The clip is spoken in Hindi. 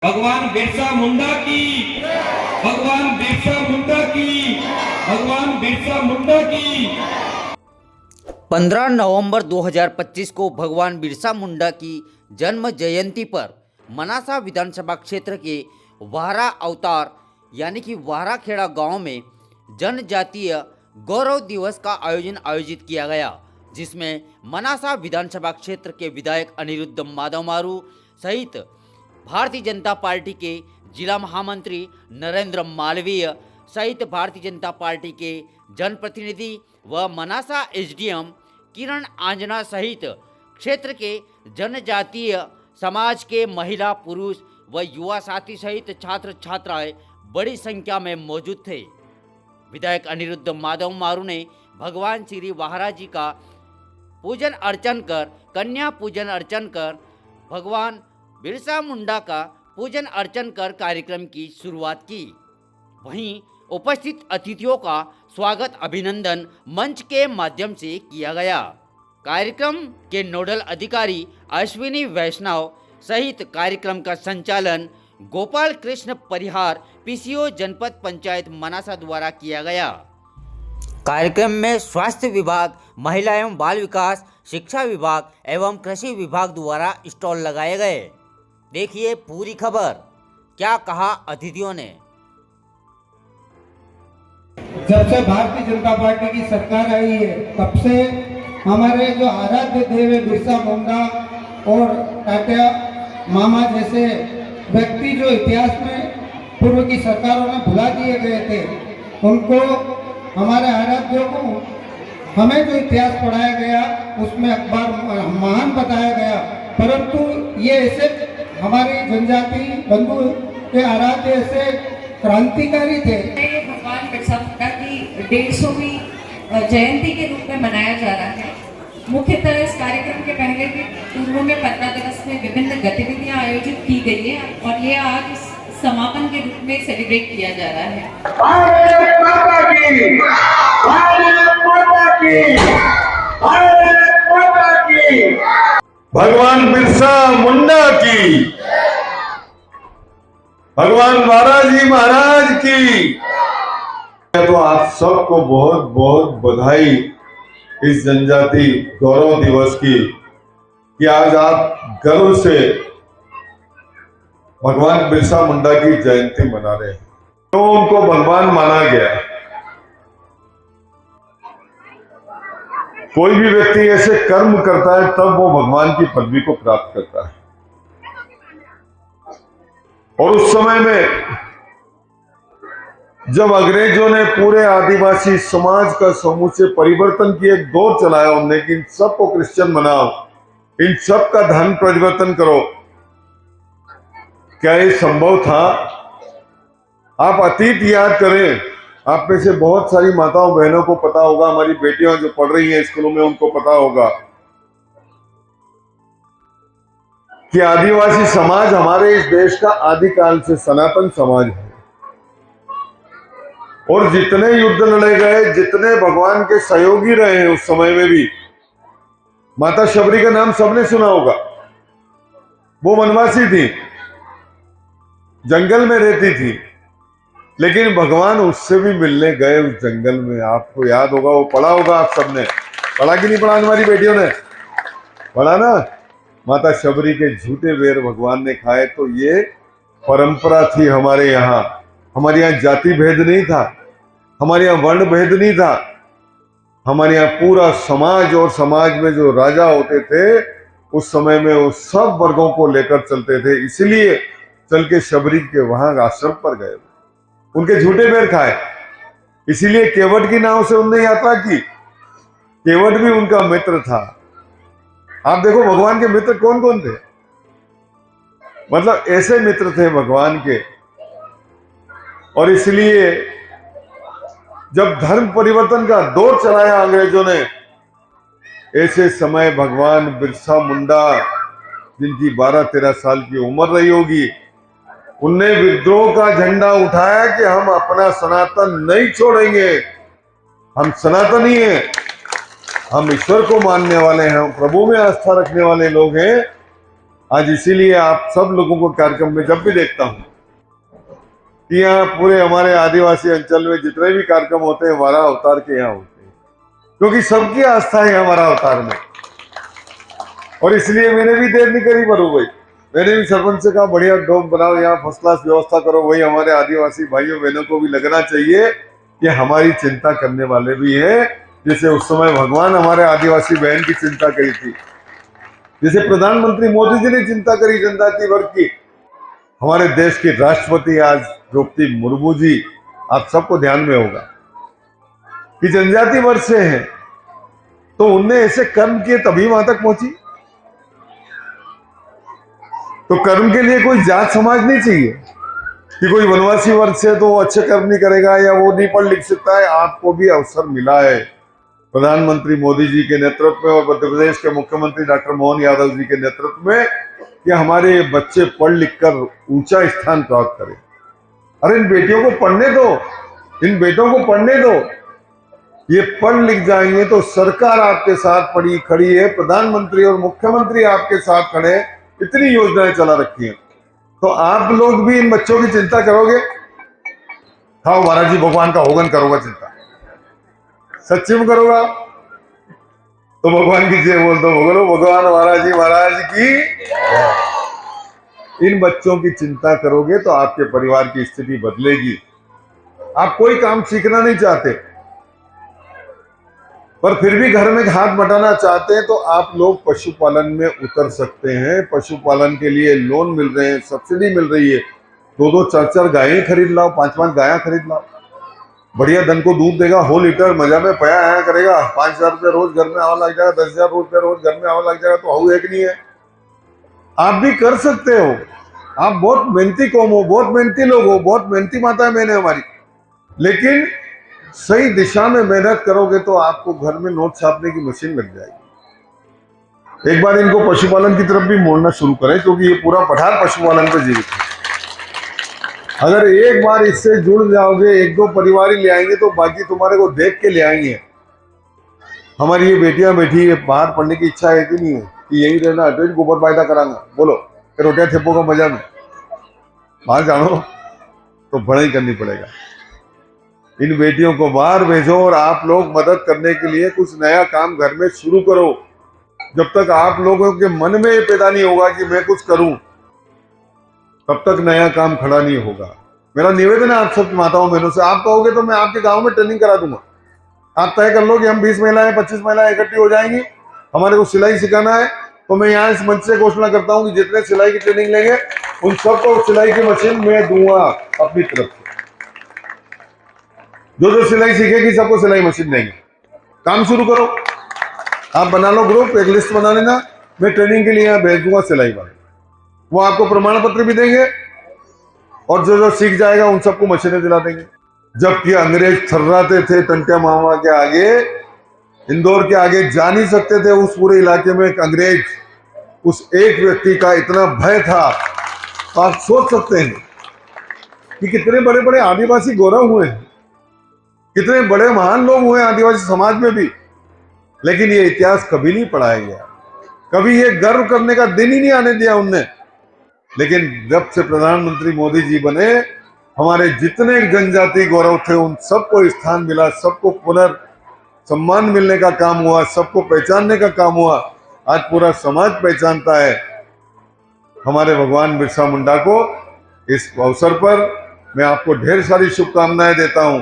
भगवान बिरसा मुंडा की, भगवान बिरसा मुंडा की, भगवान बिरसा मुंडा की। 15 नवंबर 2025 को भगवान बिरसा मुंडा की जन्म जयंती पर मनासा विधानसभा क्षेत्र के वाहरा अवतार यानी कि वाहराखेड़ा गांव में जनजातीय गौरव दिवस का आयोजित किया गया, जिसमें मनासा विधानसभा क्षेत्र के विधायक अनिरुद्ध माधव मारू सहित भारतीय जनता पार्टी के जिला महामंत्री नरेंद्र मालवीय सहित भारतीय जनता पार्टी के जनप्रतिनिधि व मनासा एसडीएम किरण आंजना सहित क्षेत्र के जनजातीय समाज के महिला, पुरुष व युवा साथी सहित छात्र छात्राएं बड़ी संख्या में मौजूद थे। विधायक अनिरुद्ध माधव मारू ने भगवान श्री वाहरा जी का पूजन अर्चन कर, कन्या पूजन अर्चन कर, भगवान बिरसा मुंडा का पूजन अर्चन कर कार्यक्रम की शुरुआत की। वहीं उपस्थित अतिथियों का स्वागत अभिनंदन मंच के माध्यम से किया गया। कार्यक्रम के नोडल अधिकारी अश्विनी वैष्णव सहित कार्यक्रम का संचालन गोपाल कृष्ण परिहार पीसीओ जनपद पंचायत मनासा द्वारा किया गया। कार्यक्रम में स्वास्थ्य विभाग, महिला एवं बाल विकास, शिक्षा विभाग एवं कृषि विभाग द्वारा स्टॉल लगाए गए। देखिए पूरी खबर, क्या कहा अतिथियों ने। जब से भारतीय जनता पार्टी की सरकार आई है तब से हमारे जो आराध्य देव है बिरसा मुंडा और टाटा मामा जैसे व्यक्ति जो इतिहास में पूर्व की सरकारों में भुला दिए गए थे, उनको हमारे आराध्यों को हमें जो इतिहास पढ़ाया गया उसमें अखबार महान बताया गया, परंतु ये ऐसे हमारी जनजाति बंधु के आराध्य ऐसे क्रांतिकारी थे। भगवान बिरसा मुंडा की 150वीं जयंती के रूप में मनाया जा रहा है। मुख्यतः इस कार्यक्रम के पहले भी पूर्व में 15 दिवस में विभिन्न गतिविधियां आयोजित की गई है और ये आज समापन के रूप में सेलिब्रेट किया जा रहा है। भारत माता की, भारत माता की, भारत माता की, भगवान बिरसा मुंडा की, भगवान वाहरा जी महाराज की। तो आप सबको बहुत बहुत बधाई इस जनजाति गौरव दिवस की कि आज आप गर्व से भगवान बिरसा मुंडा की जयंती मना रहे हैं। तो उनको भगवान माना गया। कोई भी व्यक्ति ऐसे कर्म करता है तब वो भगवान की पदवी को प्राप्त करता है। और उस समय में जब अंग्रेजों ने पूरे आदिवासी समाज का समूचे परिवर्तन की एक दौर चलाया, उन्होंने कि इन सबको क्रिश्चियन बनाओ, इन सब का धर्म परिवर्तन करो, क्या ये संभव था? आप अतीत याद करें। आप में से बहुत सारी माताओं बहनों को पता होगा, हमारी बेटियां जो पढ़ रही हैं स्कूलों में उनको पता होगा कि आदिवासी समाज हमारे इस देश का आदिकाल से सनातन समाज है। और जितने युद्ध लड़े गए, जितने भगवान के सहयोगी रहे हैं उस समय में भी, माता शबरी का नाम सबने सुना होगा। वो वनवासी थी, जंगल में रहती थी, लेकिन भगवान उससे भी मिलने गए उस जंगल में। आपको याद होगा, वो पढ़ा होगा, आप सबने पढ़ा कि नहीं पढ़ा? हमारी बेटियों ने पढ़ा ना। माता शबरी के झूठे बेर भगवान ने खाए। तो ये परंपरा थी हमारे यहाँ। हमारे यहाँ जाति भेद नहीं था, हमारे यहाँ वर्ण भेद नहीं था। हमारे यहाँ पूरा समाज, और समाज में जो राजा होते थे उस समय में वो सब वर्गों को लेकर चलते थे। इसलिए चल के शबरी के वहां आश्रम पर गए, उनके झूठे बेर खाए। इसीलिए केवट की नाव से उनने यात्रा की। केवट भी उनका मित्र था। आप देखो भगवान के मित्र कौन कौन थे, मतलब ऐसे मित्र थे भगवान के। और इसलिए जब धर्म परिवर्तन का दौर चलाया अंग्रेजों ने, ऐसे समय भगवान बिरसा मुंडा, जिनकी 12-13 साल की उम्र रही होगी, उनने विद्रोह का झंडा उठाया कि हम अपना सनातन नहीं छोड़ेंगे। हम सनातनी हैं, हम ईश्वर को मानने वाले हैं, हम प्रभु में आस्था रखने वाले लोग हैं। आज इसीलिए आप सब लोगों को कार्यक्रम में जब भी देखता हूं कि यहाँ पूरे हमारे आदिवासी अंचल में जितने भी कार्यक्रम होते हैं वारा अवतार के यहाँ होते हैं, क्योंकि सबकी आस्था है हमारा अवतार में। और इसलिए मैंने भी देर नहीं करी बरू भाई, मैंने भी सरपंच से कहा बढ़िया डोम बनाओ, यहाँ फर्स्ट क्लास व्यवस्था करो। वही हमारे आदिवासी भाइयों बहनों को भी लगना चाहिए कि हमारी चिंता करने वाले भी है, जैसे उस समय भगवान हमारे आदिवासी बहन की चिंता करी थी, जैसे प्रधानमंत्री मोदी जी ने चिंता करी जनता की वर्ग की। हमारे देश के राष्ट्रपति आज द्रौपदी मुर्मू जी, आप सबको ध्यान में होगा कि जनजाति वर्ग से हैं, तो उनने ऐसे कर्म किए तभी वहां तक पहुंची। तो कर्म के लिए कोई जात समाज नहीं चाहिए कि कोई वनवासी वर्ग से तो वो अच्छे कर्म नहीं करेगा या वो नहीं पढ़ लिख सकता है। आपको भी अवसर मिला है प्रधानमंत्री मोदी जी के नेतृत्व में और मध्य प्रदेश के मुख्यमंत्री डॉक्टर मोहन यादव जी के नेतृत्व में कि हमारे बच्चे पढ़ लिख कर ऊंचा स्थान प्राप्त करें। अरे इन बेटियों को पढ़ने दो, इन बेटों को पढ़ने दो, ये पढ़ लिख जाएंगे तो सरकार आपके साथ पड़ी खड़ी है, प्रधानमंत्री और मुख्यमंत्री आपके साथ खड़े, इतनी योजनाएं चला रखी हैं। तो आप लोग भी इन बच्चों की चिंता करोगे? हाँ महाराज जी, भगवान का होगन करोगा चिंता, सच्ची में करोगा तो भगवान की जय बोल दो, बोलो भगवान महाराज जी महाराज की। इन बच्चों की चिंता करोगे तो आपके परिवार की स्थिति बदलेगी। आप कोई काम सीखना नहीं चाहते पर फिर भी घर में हाथ बटाना चाहते हैं, तो आप लोग पशुपालन में उतर सकते हैं। पशुपालन के लिए लोन मिल रहे हैं, सब्सिडी मिल रही है। 2-2 4-4 गायें खरीद लाओ, 5-5 गायें खरीद लाओ, बढ़िया धन को दूध देगा, हो लीटर मजा में पया आया करेगा। 5,000 रुपये रोज घर में आवा लग जाएगा, 10,000 रुपये रोज घर में आवा लग जाएगा, तो हाउ एक नहीं है। आप भी कर सकते हो। आप बहुत मेहनती कौम हो, बहुत मेहनती लोग हो, बहुत मेहनती माता है मैंने हमारी, लेकिन सही दिशा में मेहनत करोगे तो आपको घर में नोट छापने की मशीन लग जाएगी। एक बार इनको पशुपालन की तरफ भी मोड़ना शुरू करें, क्योंकि ये पूरा पठार पशुपालन पर जीवित है। अगर एक बार इससे जुड़ जाओगे, 1-2 परिवार ही ले आएंगे तो बाकी तुम्हारे को देख के ले आएंगे। हमारी ये बेटियां बैठी है, बाहर पढ़ने की इच्छा है कि नहीं है कि यही रहना है, गोबर फायदा करांगा, बोलो रोटियां थेपो का मजा में बाहर जानो तो बड़ा ही करनी पड़ेगा। इन बेटियों को बाहर भेजो और आप लोग मदद करने के लिए कुछ नया काम घर में शुरू करो। जब तक आप लोगों के मन में ये पैदा नहीं होगा कि मैं कुछ करूं, तब तक नया काम खड़ा नहीं होगा। मेरा निवेदन है आप सब माताओं बहनों से, आप कहोगे तो मैं आपके गांव में ट्रेनिंग करा दूंगा। आप तय कर लो कि हम 20 महिलाएं 25 महिलाएं इकट्ठी हो जाएंगी, हमारे को सिलाई सिखाना है, तो मैं यहाँ इस मंच से घोषणा करता हूँ कि जितने सिलाई की ट्रेनिंग लेंगे उन सबको सिलाई की मशीन मैं दूंगा अपनी तरफ से। जो सिलाई सीखेगी सबको सिलाई मशीन देंगे। काम शुरू करो, आप बना लो ग्रुप, एक लिस्ट बना लेना, मैं ट्रेनिंग के लिए यहाँ भेज दूंगा सिलाई वाले, वो आपको प्रमाण पत्र भी देंगे और जो सीख जाएगा उन सबको मशीनें दिला देंगे। जबकि अंग्रेज थर्राते थे टंटिया मामा के आगे, इंदौर के आगे जा नहीं सकते थे। उस पूरे इलाके में एक अंग्रेज, उस एक व्यक्ति का इतना भय था, तो आप सोच सकते हैं कि कितने बड़े बड़े आदिवासी गौरव हुए हैं, कितने बड़े महान लोग हुए आदिवासी समाज में भी, लेकिन ये इतिहास कभी नहीं पढ़ाया गया, कभी ये गर्व करने का दिन ही नहीं आने दिया उनने। लेकिन जब से प्रधानमंत्री मोदी जी बने, हमारे जितने जनजाति गौरव थे उन सबको स्थान मिला, सबको पुनर्सम्मान मिलने का काम हुआ, सबको पहचानने का काम हुआ। आज पूरा समाज पहचानता है हमारे भगवान बिरसा मुंडा को। इस अवसर पर मैं आपको ढेर सारी शुभकामनाएं देता हूं।